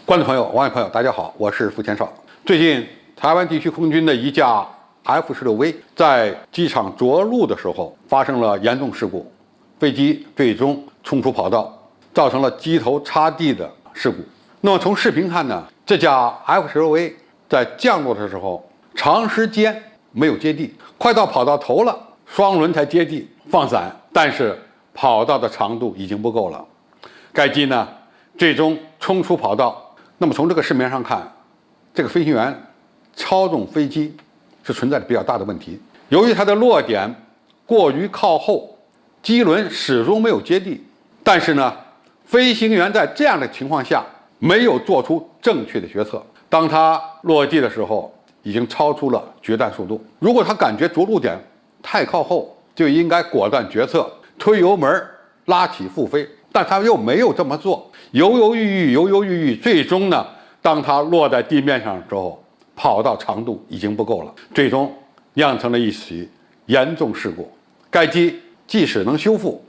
观众朋友、网友朋友，大家好，我是付前少。最近，台湾地区空军的一架 F-16V 在机场着陆的时候发生了严重事故，飞机最终冲出跑道，造成了机头插地的事故。那么从视频看呢，这架 F-16V 在降落的时候长时间没有接地，快到跑道头了，双轮才接地放伞，但是跑道的长度已经不够了。该机呢最终冲出跑道。那么从这个视频上看，这个飞行员操纵飞机是存在着比较大的问题。由于它的落点过于靠后，机轮始终没有接地。但是呢，飞行员在这样的情况下没有做出正确的决策。当他落地的时候，已经超出了决战速度。如果他感觉着陆点太靠后，就应该果断决策，推油门拉起复飞。但他又没有这么做，犹犹豫豫，最终呢，当他落在地面上的时候，跑道长度已经不够了，最终酿成了一起严重事故。该机即使能修复，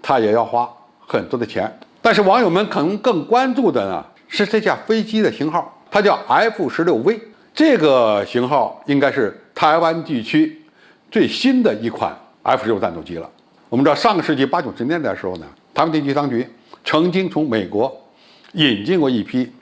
它也要花很多的钱。但是网友们可能更关注的呢是这架飞机的型号，它叫 F-16V， 这个型号应该是台湾地区最新的一款 F-16战斗机了。我们知道上个世纪80、90年代的时候呢，台湾地区当局曾经从美国引进过一批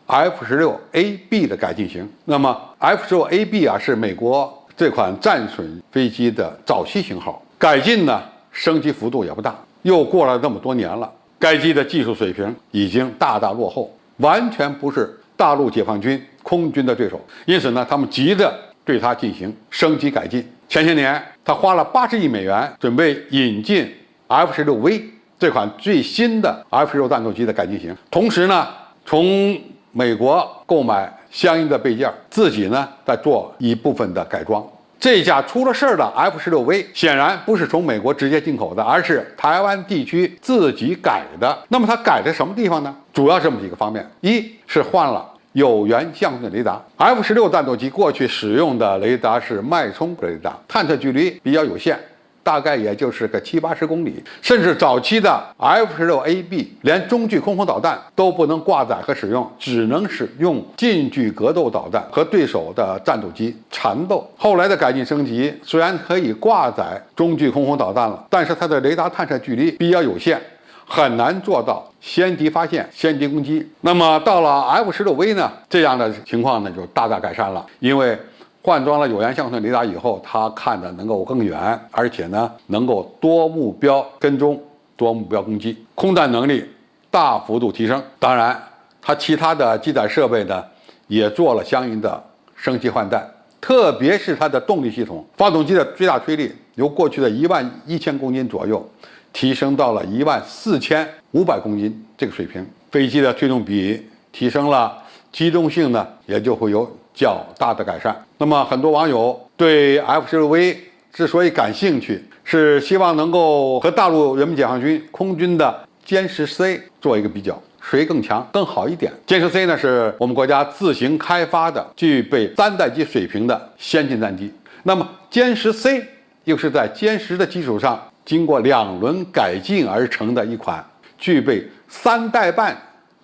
F-16AB 的改进型。那么 F-16AB 是美国这款战损飞机的早期型号，改进呢升级幅度也不大。又过了这么多年了，该机的技术水平已经大大落后，完全不是大陆解放军空军的对手。因此呢，他们急着对它进行升级改进。前些年，他花了80亿美元，准备引进 F-16V 这款最新的 F-16战斗机的改进型。同时呢，从美国购买相应的备件，自己呢再做一部分的改装。这架出了事儿的 F-16V 显然不是从美国直接进口的，而是台湾地区自己改的。那么它改在什么地方呢？主要这么几个方面：一是换了有源相对雷达。F-16战斗机过去使用的雷达是脉冲雷达，探测距离比较有限，大概也就是个70-80公里。甚至早期的 F-16AB 连中距空轰导弹都不能挂载和使用，只能使用近距格斗导弹和对手的战斗机缠斗。后来的改进升级，虽然可以挂载中距空轰导弹了，但是它的雷达探测距离比较有限，很难做到先敌发现、先敌攻击。那么到了 F-16V 呢，这样的情况呢就大大改善了，因为换装了有源相对雷达以后，它看的能够更远，而且呢能够多目标跟踪、多目标攻击，空战能力大幅度提升。当然，它其他的机载设备呢也做了相应的升级换代，特别是它的动力系统，发动机的最大推力由过去的11000公斤左右提升到了14500公斤这个水平，飞机的推动比提升了，机动性呢也就会有较大的改善。那么很多网友对 F-16V 之所以感兴趣，是希望能够和大陆人民解放军空军的歼10C 做一个比较，谁更强更好一点。歼10C 呢是我们国家自行开发的，具备3代机水平的先进战机。那么歼10C 又是在歼10的基础上经过2轮改进而成的一款具备3代半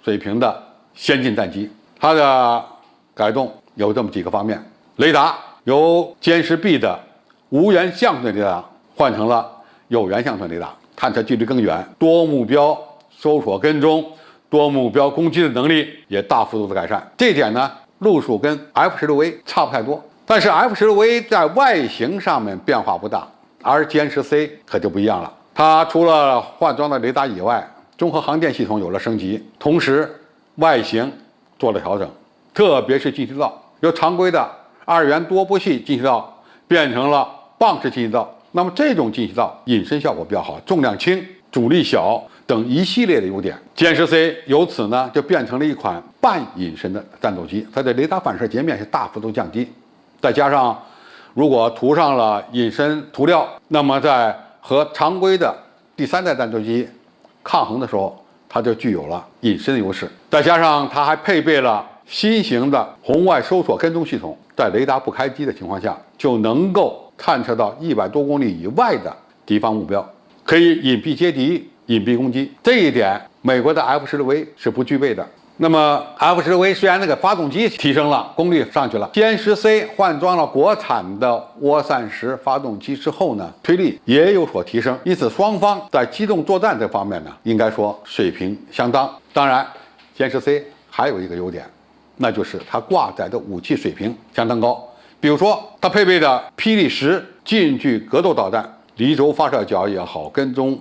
水平的先进战机。它的改动有这么几个方面：雷达由歼10B 的无源相对雷达换成了有源相对雷达，探测距离更远，多目标搜索跟踪、多目标攻击的能力也大幅度的改善。这一点呢，路数跟 F-16V 差不太多，但是 F-16V 在外形上面变化不大，而歼10C 可就不一样了。它除了换装的雷达以外，综合航电系统有了升级，同时外形做了调整，特别是进气道由常规的2元多波系进气道变成了棒式进气道。那么这种进气道隐身效果比较好，重量轻、阻力小等一系列的优点。歼10C 由此呢就变成了一款半隐身的战斗机，它的雷达反射截面是大幅度降低，再加上如果涂上了隐身涂料，那么在和常规的第3代战斗机抗衡的时候，它就具有了隐身的优势。再加上它还配备了新型的红外搜索跟踪系统，在雷达不开机的情况下，就能够探测到100多公里以外的敌方目标，可以隐蔽接敌、隐蔽攻击。这一点，美国的 F-16V 是不具备的。那么 F-16V 虽然那个发动机提升了，功率上去了，歼十 C 换装了国产的涡扇10发动机之后呢，推力也有所提升，因此双方在机动作战这方面呢，应该说水平相当。当然，歼十 C 还有一个优点，那就是它挂载的武器水平相当高。比如说，它配备的霹雳10近距格斗导弹，离轴发射角也好，跟踪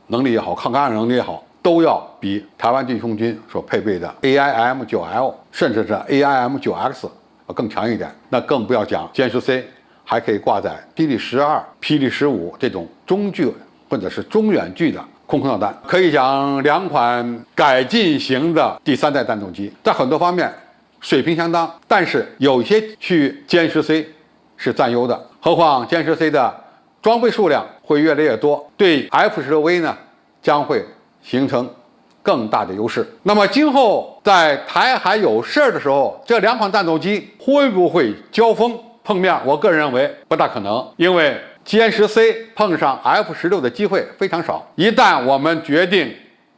能力也好，抗干扰能力也好，都要比台湾地空军所配备的 AIM-9L 甚至是 AIM-9X 更强一点。那更不要讲歼十 C 还可以挂载霹雳12、霹雳15这种中距或者是中远距的空导弹，可以讲两款改进型的第3代战斗机，在很多方面水平相当，但是有些区域歼十 C 是占优的，何况歼十 C 的装备数量会越来越多，对 F-16V 呢将会形成更大的优势。那么今后在台海有事儿的时候，这两款战斗机会不会交锋碰面？我个人认为不大可能，因为歼十 C 碰上 F-16的机会非常少。一旦我们决定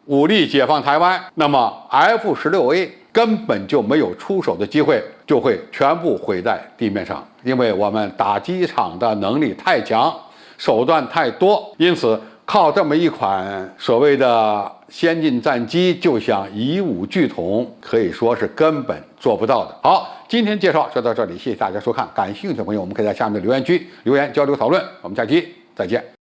武力解放台湾，那么 F-16A 根本就没有出手的机会，就会全部毁在地面上，因为我们打机场的能力太强，手段太多，因此靠这么一款所谓的先进战机就想以武拒统，可以说是根本做不到的。好，今天介绍就到这里，谢谢大家收看，感兴趣的朋友我们可以在下面的留言区留言交流讨论，我们下期再见。